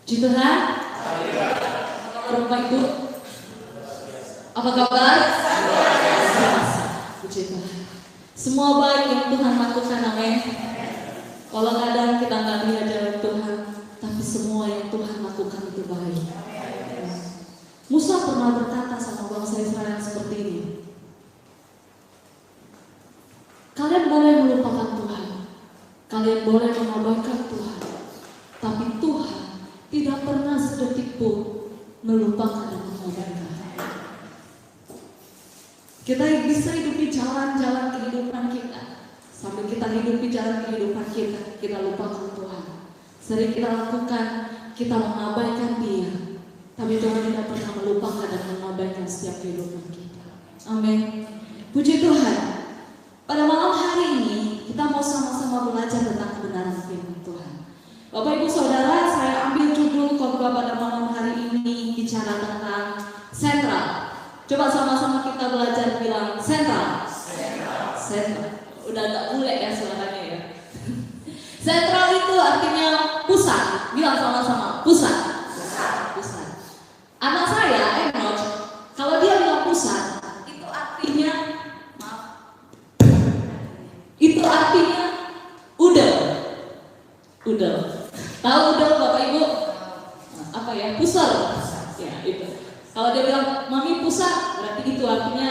Puji Tuhan. Apa kabar Ibu? Apa kabar? Puji Tuhan. Semua baik yang Tuhan lakukan, amin. Kalau kadang kita nggak lihat jalan Tuhan, tapi semua yang Tuhan lakukan itu baik. Musa pernah berkata sama bangsa Israel seperti ini. Kalian boleh melupakan Tuhan, kalian boleh mengabaikan Tuhan, tapi Tuhan tidak pernah sedetik pun melupakan dan mengabaikan. Kita bisa hidup di jalan-jalan kehidupan kita, sambil kita hidup di jalan kehidupan kita lupakan Tuhan. Sering kita lakukan, kita mengabaikan Dia, tapi Tuhan tidak pernah melupakan dan mengabaikan setiap kehidupan kita. Amin. Puji Tuhan. Pada malam hari ini kita mau sama-sama belajar tentang kebenaran firman Tuhan. Bapak Ibu Saudara, saya ambil judul khotbah pada malam hari ini bicara tentang sentral. Coba sama-sama kita belajar bilang sentral. Sentral. Udah agak bule ya suaranya ya. Sentral itu artinya pusat. Bilang sama-sama pusat. Pusat. Anak saya Enoch, kalau dia bilang pusat, itu artinya udel. Tahu udel Bapak Ibu? Apa ya? Pusar. Ya itu. Kalau dia bilang mami pusat, berarti itu artinya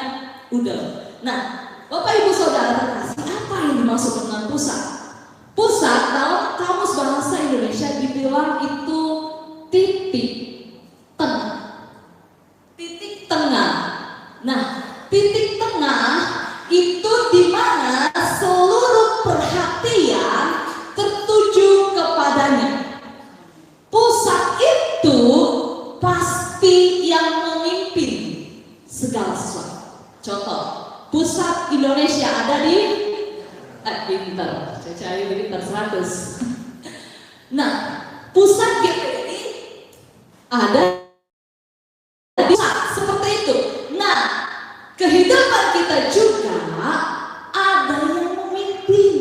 udel. Nah, Bapak Ibu Saudara terkasih, apa yang dimaksud dengan pusat? Pusat dalam kamus bahasa Indonesia dibilang itu titik tengah. Titik tengah. Nah, titik tengah itu di mana seluruh perhatian tertuju kepadanya. Pusat itu pasti yang memimpin segala sesuatu. Contoh, pusat Indonesia ada di pintar, saya cari pintar 100. Nah, pusat GPI ada di pusat seperti itu. Nah, kehidupan kita juga ada yang memimpin,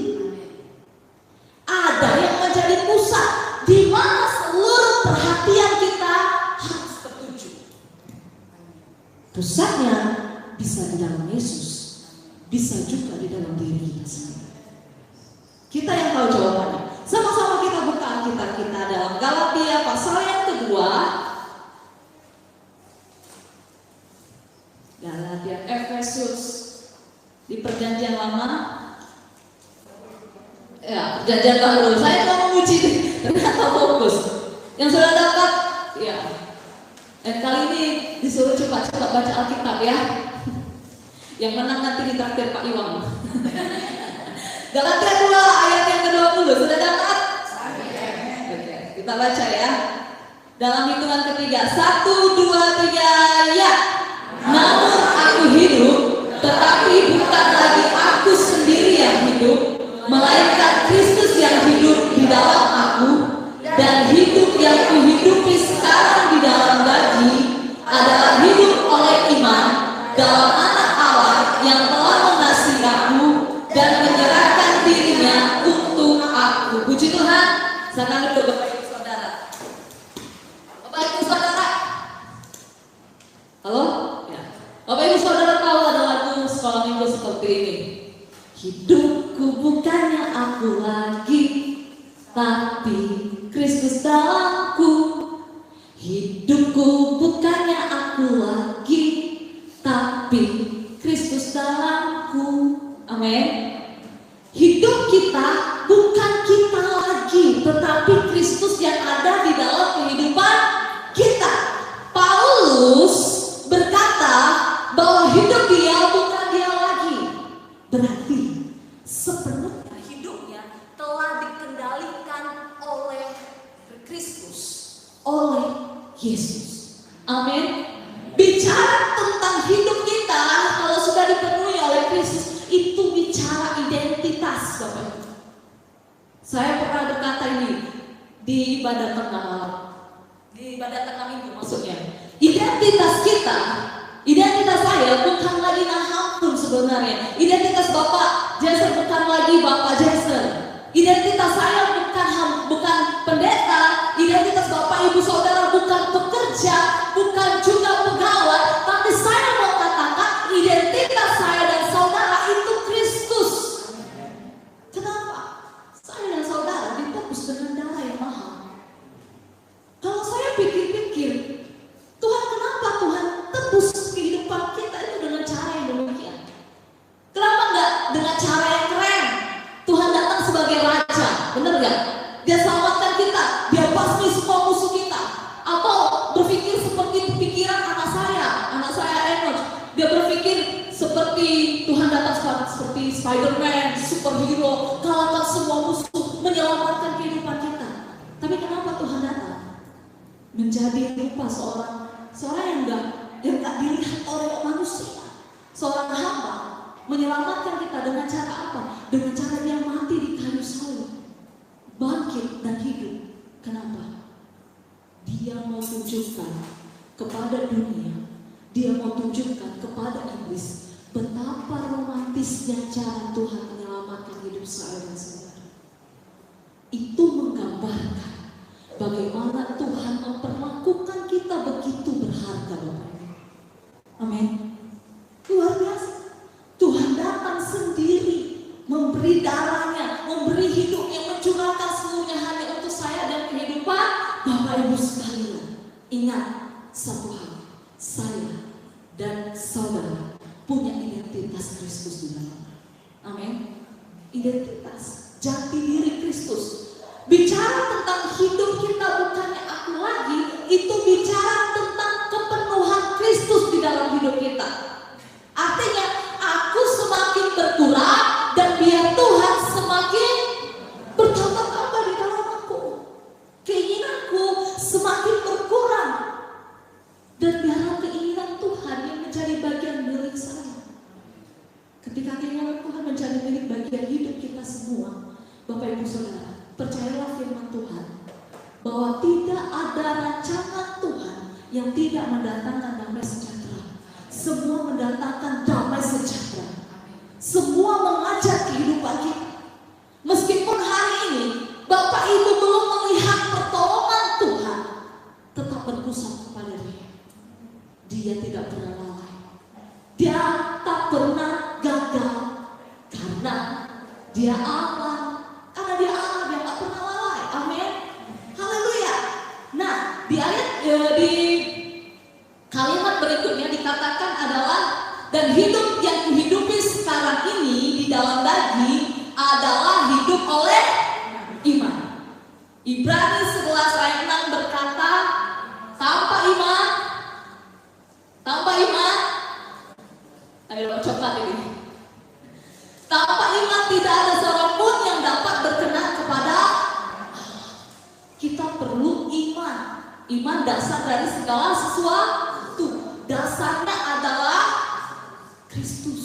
ada yang menjadi pusat di mana seluruh perhatian kita harus tertuju. Pusatnya bisa di dalam Yesus, bisa juga di dalam diri kita sendiri. Kita yang tahu jawabannya. Sama-sama kita buka Alkitab kita dalam Galatia pasal yang kedua. Galatia, Efesus di perjanjian lama, ya perjanjian baru. Saya mau menguji, ternyata fokus. Yang sudah dapat, ya. Kali ini disuruh cepat-cepat baca Alkitab ya. Yang menang nanti ditraktir Pak Iwan. Galatia 2 ayat yang ke-20 sudah dapat? Oke, kita baca ya. Dalam hitungan ketiga, 1, 2, 3, ya. Namun aku hidup, tetapi bukan lagi aku sendiri yang hidup, melainkan Kristus yang hidup di dalam aku, dan hidup yang kuhidupi sekarang di dalam daging adalah hidup oleh iman dalam Anak Allah yang telah mengasihi aku dan menyerahkan dirinya untuk aku. Puji Tuhan. Sekarang itu Bapak Ibu Saudara. Bapak Ibu Saudara. Halo? Bapak Ibu Saudara tahu ada lagu sekolah minggu seperti ini. Hidupku bukannya aku lagi, tapi Kristus dalamku. Hidupku bukannya aku lagi, tapi Kristus dalamku. Amin. Hidup kita bukan kita lagi, tetapi Kristus yang ada di dalam kehidupan kita. Paulus berkata bahwa hidup dia bukan dia lagi. Berarti sepenuhnya hidupnya telah dikendalikan oleh Kristus, oleh Yesus. Amin. Bicara tentang hidup kita kalau sudah dipenuhi oleh Kristus, itu bicara identitas, Bapak. Saya pernah berkata ini di ibadah tengah malam, di ibadah tengah minggu maksudnya. Identitas kita, identitas saya bukan lagi Nahampun sebenarnya. Identitas Bapak Jason bukan lagi Bapak Jason. Identitas saya bukan pendeta. Identitas Bapak Ibu Saudara bukan pekerja, bukan juga pegawai, tapi saya mau katakan identitas saya dan saudara itu Kristus. Kenapa? Saya dan saudara ditebus dengan darah yang mahal. Kalau saya pikir-pikir, Tuhan, kenapa Tuhan tebus kehidupan kita itu dengan cara yang demikian? Kenapa enggak dengan cara yang keren? Tuhan datang sebagai raja, benar gak? Dia selamatkan kita, dia basmi semua musuh kita. Atau berpikir seperti pikiran anak saya Enoch. Dia berpikir seperti Tuhan datang seperti Spider-Man, superhero, kalahkan semua musuh, menyelamatkan kehidupan kita. Tapi kenapa Tuhan datang? Menjadi rupa seorang yang enggak dilihat oleh manusia. Seorang hamba menyelamatkan kita dengan cara apa? Dengan cara dia mati di kayu salib, bangkit dan hidup. Kenapa? Dia mau tunjukkan kepada dunia, dia mau tunjukkan kepada iblis betapa romantisnya cara Tuhan menyelamatkan hidup saya dan saudara. Itu menggambarkan bagaimana Tuhan memperlakukan kita begitu berharga, Bapak Ibu. Amin. Luar biasa. Tuhan datang sendiri, memberi darahnya, memberi hidupnya, mencurahkan seluruhnya hanya untuk saya dan kehidupan Bapak Ibu sekalian. Ingat satu hal, saya dan saudara punya identitas Kristus di dalamnya. Amin. Identitas, jati diri Kristus. Bicara tentang hidup kita bukannya aku lagi, itu bicara tentang kepenuhan Kristus di dalam hidup kita. Artinya aku semakin berkurang dan biar Tuhan semakin bertambah-tambah di dalam aku. Keinginanku semakin berkurang dan biarlah keinginan Tuhan yang menjadi bagian milik saya. Ketika keinginan Tuhan menjadi milik bagian hidup kita semua, Bapak Ibu Saudara, percayalah firman Tuhan bahwa tidak ada rancangan Tuhan yang tidak mendatangkan damai sejahtera. Semua mendatangkan damai sejahtera. Semua mengajak kehidupan kita. Meskipun hari ini Bapak Ibu belum melihat pertolongan Tuhan, tetap berpusat kepada Dia. Dia tidak pernah lalai. Dia tak pernah gagal karena Dia Allah. Karena Dia Allah, Dia tak pernah lalai. Amin. Haleluya. Nah, di kalimat berikutnya dikatakan adalah dan hidup yang kuhidupi sekarang ini di dalam daging adalah hidup oleh iman. Ibrani 11 ayat 6 berkata, tanpa iman, ayo cepat ini. Tanpa iman tidak ada seorang pun yang dapat berkenan kepada Allah. Kita perlu iman. Iman dasar dari segala sesuatu. Dasarnya adalah Kristus.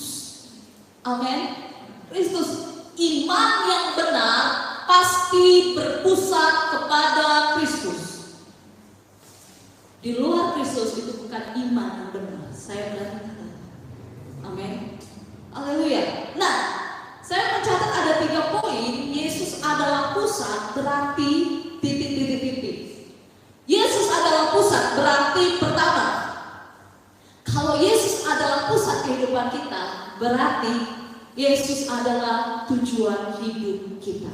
Amin. Kristus. Iman yang benar pasti berpusat kepada Kristus. Di luar Kristus itu bukan iman yang benar. Saya berani kata. Amin. Haleluya. Nah, saya mencatat ada 3 poin. Yesus adalah pusat, berarti titik. Yesus adalah pusat, berarti pertama, kalau Yesus adalah pusat kehidupan kita, berarti Yesus adalah tujuan hidup kita.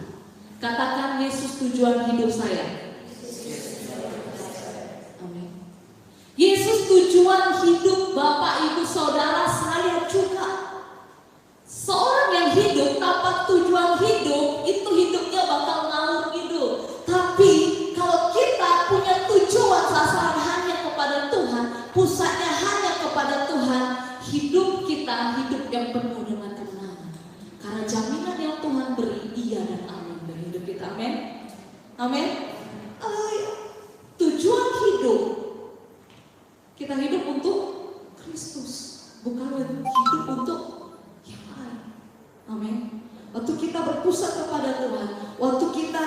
Katakan, Yesus tujuan hidup saya. Amin. Yesus tujuan hidup Bapak Ibu Saudara saya juga. Seorang yang hidup tanpa tujuan hidup, itu hidupnya bakal ngalur ngidul. Tapi kalau kita punya tujuan sasaran hanya kepada Tuhan, pusatnya hanya kepada Tuhan, hidup kita hidup yang penuh dengan kemenangan. Karena jaminan yang Tuhan beri, iya dan amin dari hidup kita. Amin. Amin. Tujuan hidup, kita hidup untuk Kristus, bukan hidup untuk yang lain. Amin. Waktu kita berpusat kepada Tuhan, waktu kita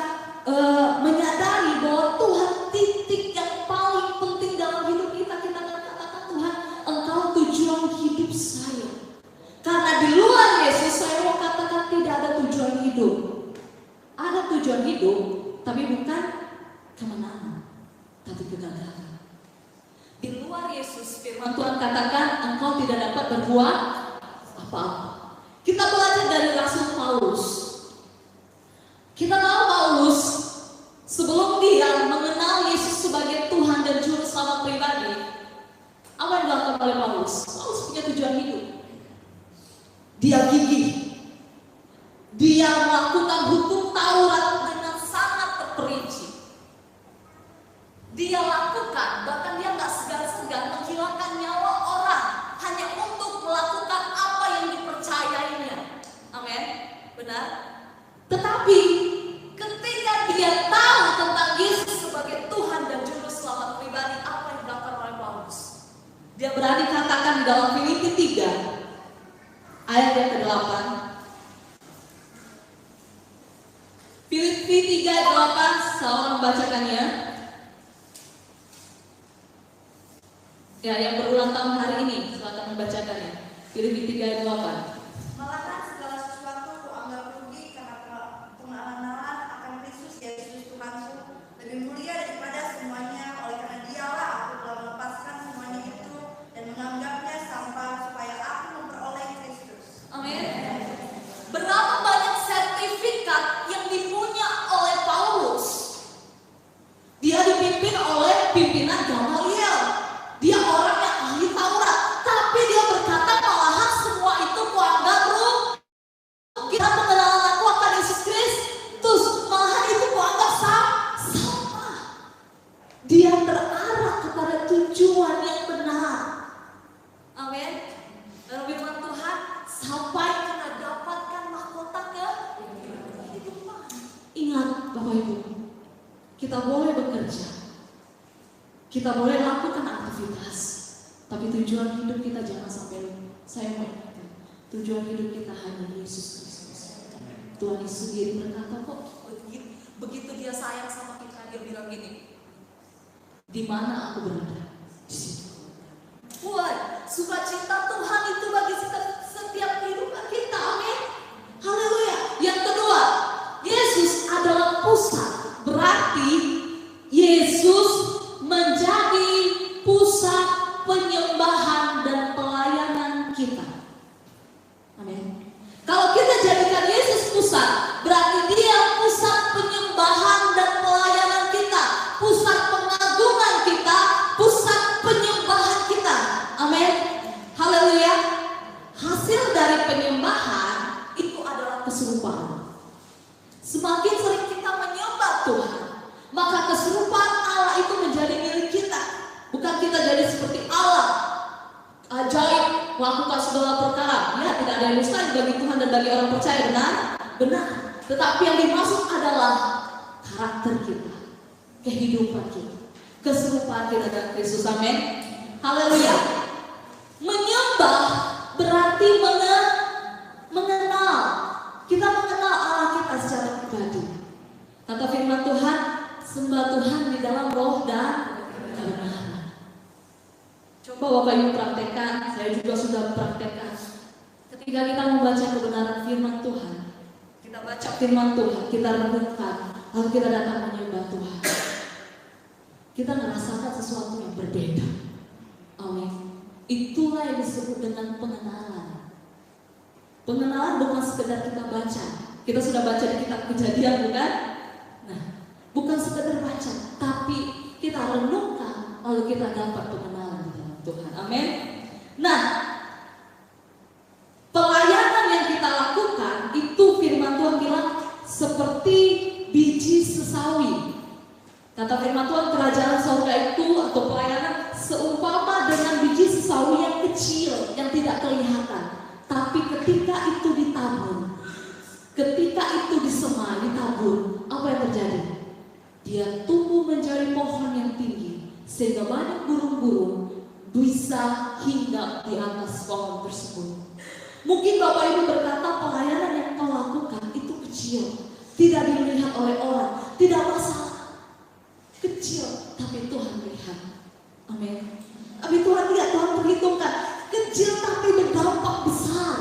menyadari bahwa Tuhan titik yang paling penting dalam hidup kita, kita akan katakan, Tuhan, Engkau tujuan hidup saya. Karena di luar Yesus, saya mau katakan tidak ada tujuan hidup. Ada tujuan hidup, tapi bukan kegagalan. Di luar Yesus, firman Tuhan katakan engkau tidak dapat berbuat apa-apa. Kita belajar dari Rasul Paulus. Kita tahu Paulus sebelum dia mengenal Yesus sebagai Tuhan dan Juru Selamat pribadi, apa yang dilakukan oleh Paulus? Paulus punya tujuan hidup. Dia gigih. Dia melakukan hukum Taurat dengan sangat terperinci. Dia lakukan, bahkan dia nggak segan-segan menghilangkan nyawa orang hanya untuk melakukan apa yang dipercayainya. Amin, benar. Tetapi ketika dia tahu tentang Yesus sebagai Tuhan dan Juru Selamat pribadi, apa yang dilakukan oleh Paulus? Dia berani katakan di dalam Filipi 3 ayat yang ke-8. Filipi 3 ayat 8, saya membacakannya. Ya, yang berulang tahun hari ini, silakan membacakannya. Filipi 3 ayat 8. Malahan segala sesuatu kuanggap rugi karena pengenalan akan Kristus Yesus Tuhanku lebih mulia daripada semuanya. Oleh karena Dialah aku telah melepaskan semuanya itu dan menganggapnya sampah supaya aku memperoleh Kristus. Amin. Berapa banyak sertifikat yang dipunya oleh Paulus? Dia dipimpin oleh pimpinan Gamaliel. Dia orang yang ahli Taurat, tapi dia berkata malahan semua itu kuanggap rugi. Kita pengenalan aku akan Yesus Kristus, malahan itu kuanggap sampah. Dia terarah kepada tujuan yang benar. Amin. Dalam firman Tuhan, sampai kita dapatkan mahkota kehidupan. Ingat Bapak Ibu, kita boleh bekerja, kita boleh lakukan aktivitas, tapi tujuan hidup kita jangan sampai lupa. Saya mau ingatkan, tujuan hidup kita hanya Yesus Kristus. Tuhan Yesus sendiri berkata kok, begitu dia sayang sama kita, dia bilang gini, di mana aku berada, di situ. Wah, sukacita Tuhan itu bagi setiap kehidupan kita. Amin. Haleluya. Yang kedua, Yesus adalah pusat. Berarti Yesus menjadi pusat penyembahan dan pelayanan kita. Amin. Kalau kita jadikan Yesus pusat, berarti Dia pusat penyembahan dan pelayanan kita, pusat pengagungan kita, pusat penyembahan kita. Amin. Haleluya. Hasil dari penyembahan itu adalah keserupaan. Semakin sering kita menyembah Tuhan, maka keserupaan Allah itu menjadi milik kita. Bukan kita jadi seperti Allah, ajaib, melakukan segala perkara. Ya, tidak ada yang mustahil bagi Tuhan dan bagi orang percaya, benar? Benar. Tetapi yang dimaksud adalah karakter kita, kehidupan kita, keserupaan kita dengan Kristus. Amin. Haleluya. Menyembah berarti mengenal. Kita mengenal Allah kita secara pribadi. Kata firman Tuhan, sembah Tuhan di dalam roh dan kebenaran. Coba Bapak Ibu praktekkan, saya juga sudah praktekkan. Ketika kita membaca kebenaran firman Tuhan, kita baca firman Tuhan, kita renungkan, lalu kita datang menyembah Tuhan, kita merasakan sesuatu yang berbeda. Amin. Itulah yang disebut dengan pengenalan. Pengenalan bukan sekedar kita baca. Kita sudah baca di kitab Kejadian, bukan? Nah, bukan sekedar baca, tapi kita renungkan, lalu kita dapat pengenalan di dalam Tuhan. Amin. Nah, pelayanan yang kita lakukan itu firman Tuhan bilang seperti biji sesawi. Kata firman Tuhan, kerajaan surga itu atau pelayanan seumpama dengan biji sesawi yang kecil, yang tidak kelihatan. Tapi ketika itu ditabur, ketika itu disemai, ditabur, apa yang terjadi? Dia tumbuh menjadi pohon yang tinggi, sehingga banyak burung-burung bisa hinggap di atas pohon tersebut. Mungkin Bapak Ibu berkata pelayanan yang kau lakukan itu kecil, tidak dilihat oleh orang, tidak masalah. Kecil, tapi Tuhan melihat. Amin. Tapi Tuhan lihat, Tuhan perhitungkan. Kecil tapi berdampak besar.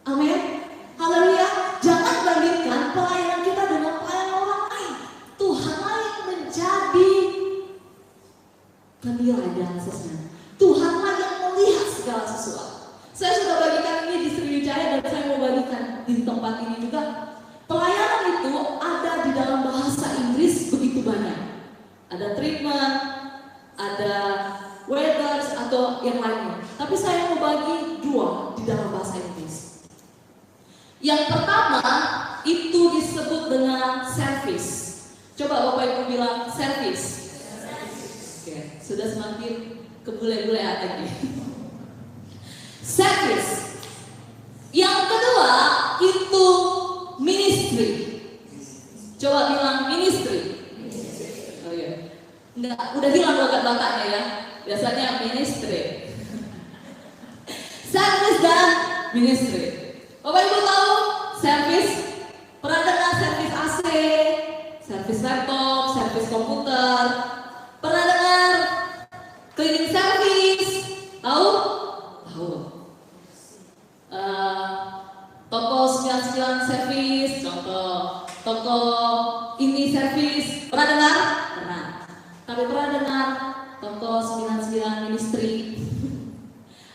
Amin. Haleluya. Jangan bandingkan pelayanan kita dengan pelayanan orang lain. Tuhanlah yang menjadi penilai dan asesnya. Tuhanlah yang melihat segala sesuatu. Saya sudah bagikan ini di Sriwijaya dan saya mau bagikan di tempat ini juga. Pelayanan itu ada di dalam bahasa Inggris begitu banyak. Ada treatment, ada waiters atau yang lainnya. Tapi saya mau bagi dua di dalam bahasa Inggris. Yang pertama itu disebut dengan service. Coba Bapak Ibu bilang service. Oke, sudah semakin ke bule-bule lagi. Service. Yang kedua itu ministry. Coba bilang ministry. Oh iya. Enggak, udah hilang logat Bataknya ya. Biasanya ministry. Service dan ministry. Bapak Ibu tahu service? Pernah dengar service AC, service laptop, service komputer? Pernah dengar cleaning service? Tahu? Tahu. Toko 99 service, contoh. Toko ini service, pernah dengar? Pernah. Tapi pernah dengar toko 99 ministry?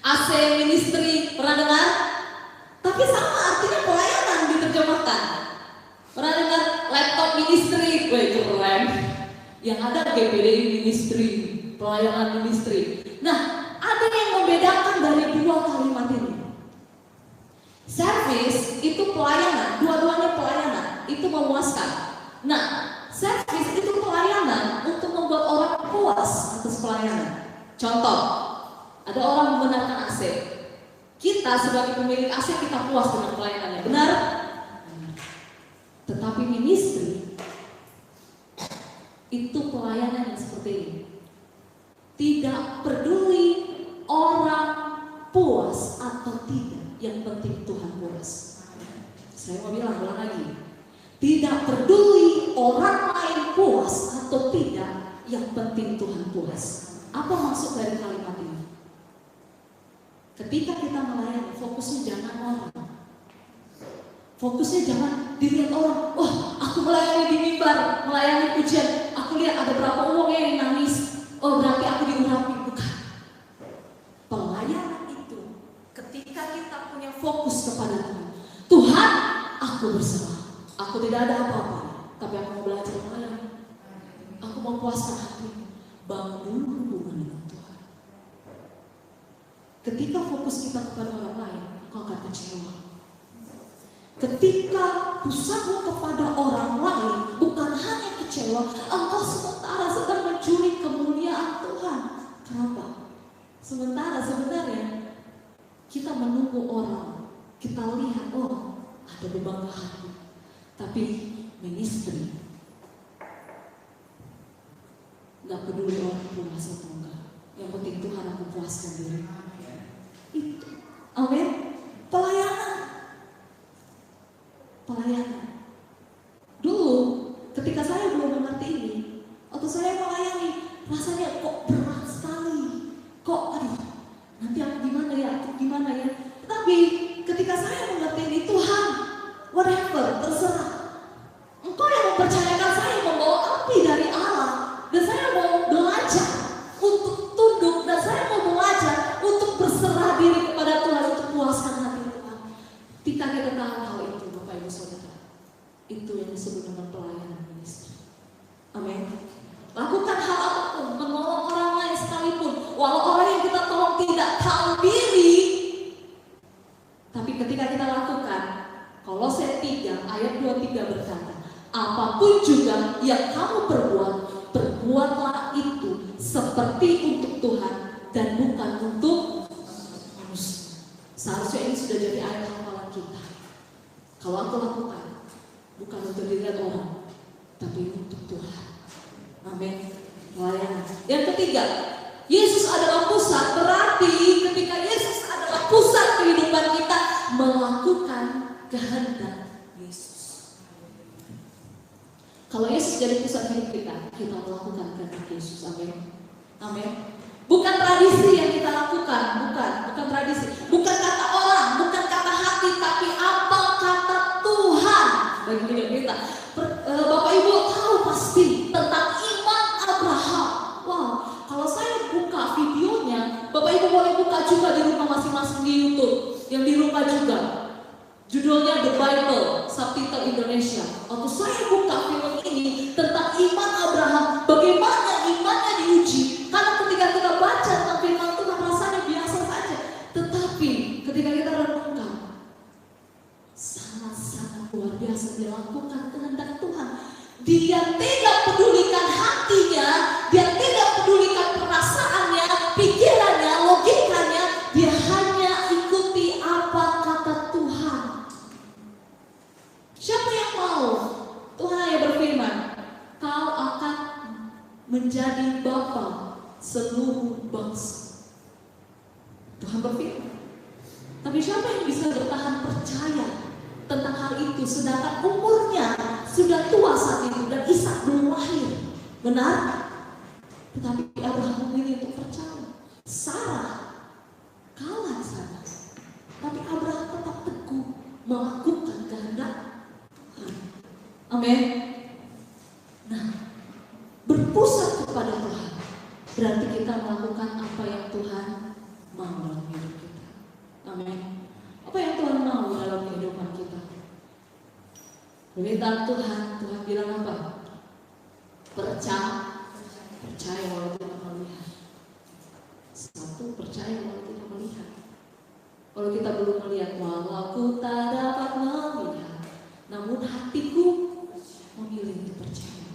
AC ministry, pernah dengar? Tapi sama artinya pelayanan diterjemahkan. Pernah dengar laptop ministry? Wih, keren. Yang ada GPDI ministry, pelayanan ministry. Nah, ada yang membedakan dari dua kalimat ini. Service itu pelayanan, dua-duanya pelayanan, itu memuaskan. Nah, service itu pelayanan untuk membuat orang puas atas pelayanan. Contoh, ada orang membenarkan AC. Kita sebagai pemilik AC kita puas dengan pelayanannya, benar? Tetapi ministry itu pelayanan yang seperti ini. Tidak peduli orang puas atau tidak, yang penting Tuhan puas. Saya mau bilang ulang lagi. Tidak peduli orang lain puas atau tidak, yang penting Tuhan puas. Apa maksud dari kalimat ini? Ketika kita melayani, fokusnya jangan orang. Fokusnya jangan dilihat orang. Wah, aku melayani di mimbar, melayani pujian. Aku lihat ada berapa uang yang nangis. Oh, berarti aku diurapi. Bukan. Pelayanan itu ketika kita punya fokus kepada Tuhan. Tuhan, aku berserah. Aku tidak ada apa-apa, tapi aku mau belajar melayani. Aku mau puaskan hati. Bangun dulu hubungan dengan Tuhan. Ketika fokus kita kepada orang lain, kau akan kecewa. Ketika pusatmu kepada orang lain, bukan hanya kecewa, engkau sementara sedang mencuri kemuliaan Tuhan. Kenapa? Sebenarnya kita menunggu orang, kita lihat, oh ada beban hati. Tapi ministry gak peduli orang puas atau enggak. Yang penting Tuhan aku puaskan diri. Itu, amin. Pelayanan. Dulu, ketika saya belum mengerti ini, atau saya melayani, rasanya kok berat sekali. Kok, aduh, nanti aku gimana ya. Tapi ketika saya mengerti ini, Tuhan, whatever, terserah. Engkau yang mempercayakan saya membawa api dari Allah. Dan saya mau belajar untuk tunduk. Dan saya mau belajar untuk berserah diri kepada Tuhan. Untuk puaskan hati Tuhan. Ketika kita tahu hal itu, Bapak Ibu Saudara, itu yang disebut dengan pelayanan ministry. Amin. Lakukan hal apapun, menolong orang lain sekalipun. Walau orang yang kita tolong tidak tahu diri. Tapi ketika kita lakukan, Kolose 3 ayat 23 berkata, apapun juga yang kamu perbuat, perbuatlah itu seperti untuk Tuhan dan bukan untuk manusia. Seharusnya ini sudah jadi ayat hafalan kita. Kalau aku lakukan, bukan untuk dilihat orang, tapi untuk Tuhan. Amin. Pelayanan. Yang ketiga, Yesus adalah pusat. Berarti ketika Yesus adalah pusat kehidupan kita, melakukan kehendak Yesus. Kalau Yesus jadi pusat hidup kita melakukan kehendak Yesus. Amin. Amin. Bukan tradisi yang kita lakukan, bukan tradisi, bukan kata orang, bukan kata hati, tapi apa kata Tuhan bagi hidup kita. Bapak Ibu tahu pasti tentang iman Abraham. Wow, kalau saya saya buka film ini tentang iman Abraham, bagaimana imannya diuji. Karena ketika kita baca tentang firman Tuhan rasanya biasa saja, tetapi ketika kita renungkan, sangat-sangat luar biasa dilakukan kehendak Tuhan. Dia tidak pedulikan hatinya, dia tidak pedulikan perasaannya, pikirannya, logikanya, dia hanya ikuti apa kata Tuhan. Siapa yang mau? Tuhan hanya berfirman, kau akan menjadi bapa seluruh bangsa. Tuhan berfirman. Tapi siapa yang bisa bertahan percaya tentang hal itu sedangkan umurnya sudah tua saat itu dan Ishak belum lahir? Benar? Tetapi Abraham memilih untuk percaya. Sarah kalah sana, tapi Abraham tetap teguh melakukan kehendak Tuhan. Amin. Nah, berpusat kepada Tuhan berarti kita melakukan apa yang Tuhan mau dalam hidup kita. Amin. Apa yang Tuhan mau dalam kehidupan kita? Permintaan Tuhan, Tuhan bilang apa? Percaya walau tidak melihat. Satu, percaya walau tidak melihat. Kalau kita belum melihat, walau ku tak dapat melihat, namun hatiku memilih untuk percaya.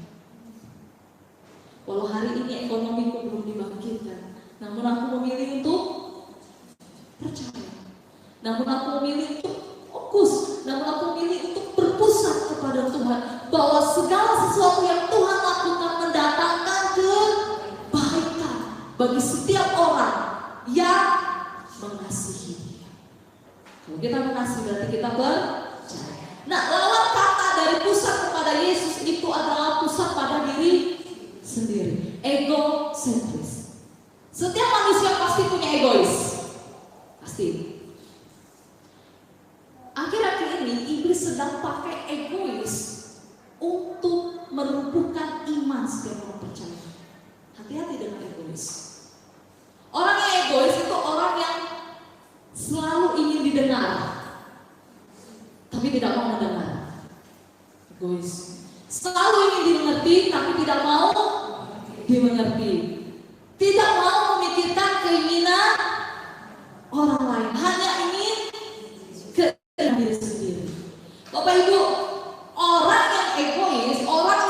Walau hari ini ekonomiku belum dibangkitkan, namun aku memilih untuk percaya. Namun aku memilih untuk fokus, namun aku memilih untuk berpusat kepada Tuhan, bahwa segala sesuatu yang Tuhan lakukan mendatangkan kebaikan bagi setiap orang yang mengasihi Dia. Kalau kita mengasihi berarti kita percaya. Nah, lawan kata dari pusat kepada Yesus itu adalah pusat pada diri sendiri, egosentris. Setiap manusia pasti punya egois, pasti. Akhir-akhir ini iblis sedang pakai egois untuk melumpuhkan iman setiap orang percaya. Hati-hati dengan egois. Orang yang egois itu orang yang selalu ingin didengar, tapi tidak mau mendengar. Egois. Selalu ingin dimengerti, tapi tidak mau dimengerti. Tidak mau memikirkan keinginan orang lain, hanya ingin diri sendiri. Bapak Ibu, orang yang egois, orang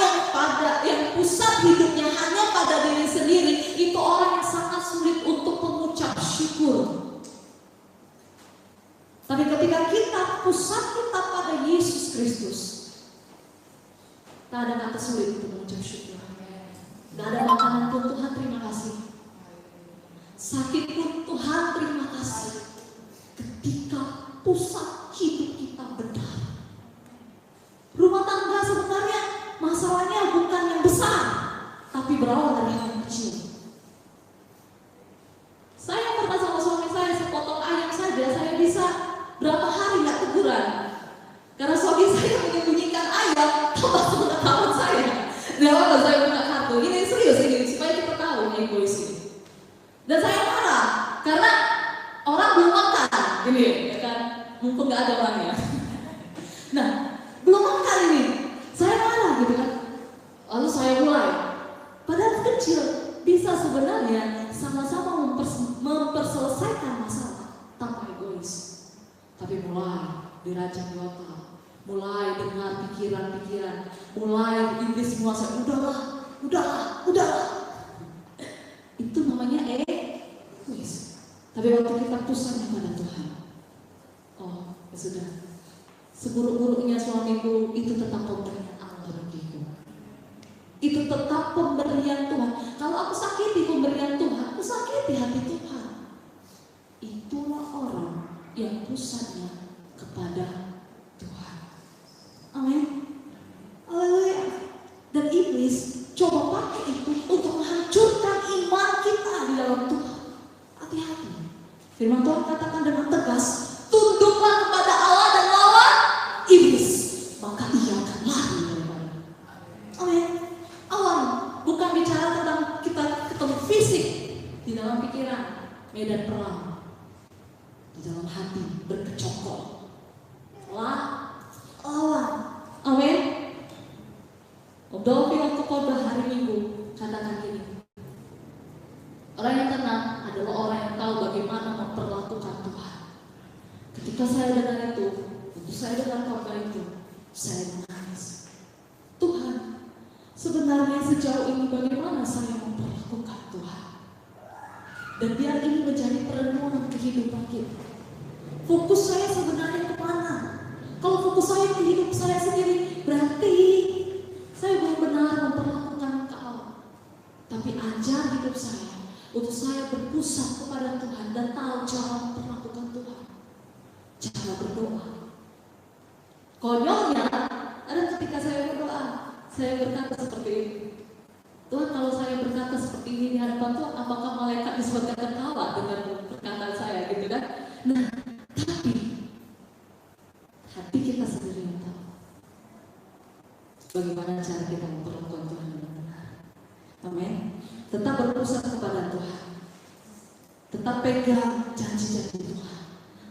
yang pusat hidupnya hanya pada diri sendiri, itu orang yang sangat sulit untuk mengucap syukur. Tapi ketika kita pusat kita pada Yesus Kristus, tak ada kata sulit untuk mengucap syukur. Gak ada makanan pun Tuhan terima kasih, sakit pun Tuhan terima kasih. Ketika pusat hidup kita benar. Rumah tangga sebenarnya masalahnya bukan yang besar, tapi berawal dari hal yang kecil. Saya pernah sama suami saya sepotong ayam saja, saya bisa berapa hari nggak teguran, karena suami saya menyembunyikan ayam tanpa sepengetahuan saya. Dan waktu saya buka kartu, ini serius ini supaya kita tahu ini egois ini. Dan saya marah karena orang belum makan, gini ya kan. Mumpung gak ada orangnya. Nah, belum makan ini. Saya marah gitu kan. Lalu saya mulai. Padahal kecil, bisa sebenarnya sama-sama memperselesaikan masalah tanpa egois. Tapi mulai dirajang di otak, mulai dengar pikiran-pikiran, mulai iblis menguasai. Udahlah. Itu namanya egois. Tapi waktu kita pusatnya pada Tuhan, oh ya sudah, seburuk-buruknya suamiku itu tetap pemberian Allah bagiku. Itu tetap pemberian Tuhan. Kalau aku sakiti pemberian Tuhan, aku sakiti hati Tuhan. Itulah orang yang pusatnya kepada Tuhan. Amin. Haleluya. Dan iblis coba pakai itu untuk menghancurkan iman kita di dalam Tuhan. Hati-hati. Firman Tuhan katakan dengan tegas, tunduklah kepada Allah dan lawan iblis, maka ia akan lari daripada. Amin. Awan bukan bicara tentang kita ketemu fisik di dalam pikiran, medan perang, di dalam hati berkecokol. Lawan. Amin. adalah orang yang tahu bagaimana memperlakukan Tuhan. Ketika saya dengar itu, waktu saya dengar khotbah itu, saya menangis. Tuhan, sebenarnya sejauh ini bagaimana saya memperlakukan Tuhan? Dan biar ini menjadi perenungan kehidupan kita. Fokus saya sebenarnya kemana? Kalau fokus saya ke hidup saya sendiri, berarti saya belum benar memperlakukan Engkau. Tapi ajar hidup saya untuk saya berpusat kepada Tuhan dan tahu cara memperlakukan Tuhan. Cara berdoa. Konyolnya, ada ketika saya berdoa, saya berkata seperti ini. Tuhan, kalau saya berkata seperti ini di hadapan Tuhan, apakah malaikat di surga tertawa dengan perkataan saya, gitu kan? Nah, tapi hati kita sendiri yang tahu bagaimana cara kita memperlakukan Tuhan dengan benar. Amin. Tetap berpusat kepada Tuhan. Tetap pegang janji-janji Tuhan.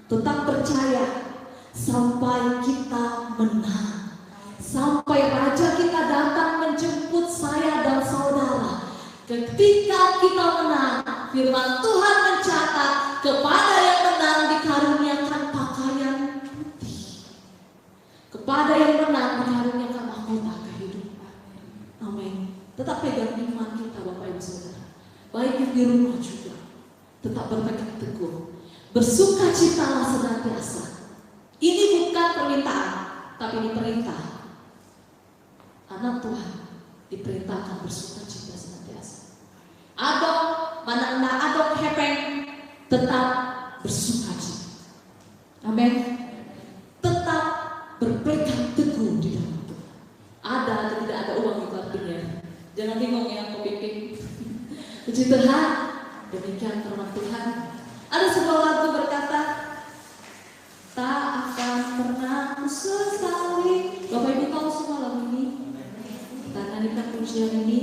Tetap percaya sampai kita menang. Sampai Raja kita datang menjemput saya dan saudara. Ketika kita menang, firman Tuhan mencatat kepada yang menang dikaruniakan pakaian putih. Kepada yang menang dikaruniakan mahkota kehidupan. Amin. Tetap pegang iman kita Bapak Ibu Saudara. Baik di rumah juga. Tetap berpegang teguh. Bersukacitalah senantiasa. Ini bukan permintaan, tapi ini perintah. Anak Tuhan diperintahkan bersukacita senantiasa. Adong hepeng, tetap bersukacita. Amin. Tetap berpegang teguh di dalam Tuhan. Ada atau tidak ada uang itu artinya. Jangan bingung ya, kau pikir. Puji Tuhan. Demikian firman Tuhan. Ada sebuah lagu berkata, tak akan pernah ku sesali. Bapak Ibu tahu semua lagu ini? Kita nyanyikan pujian ini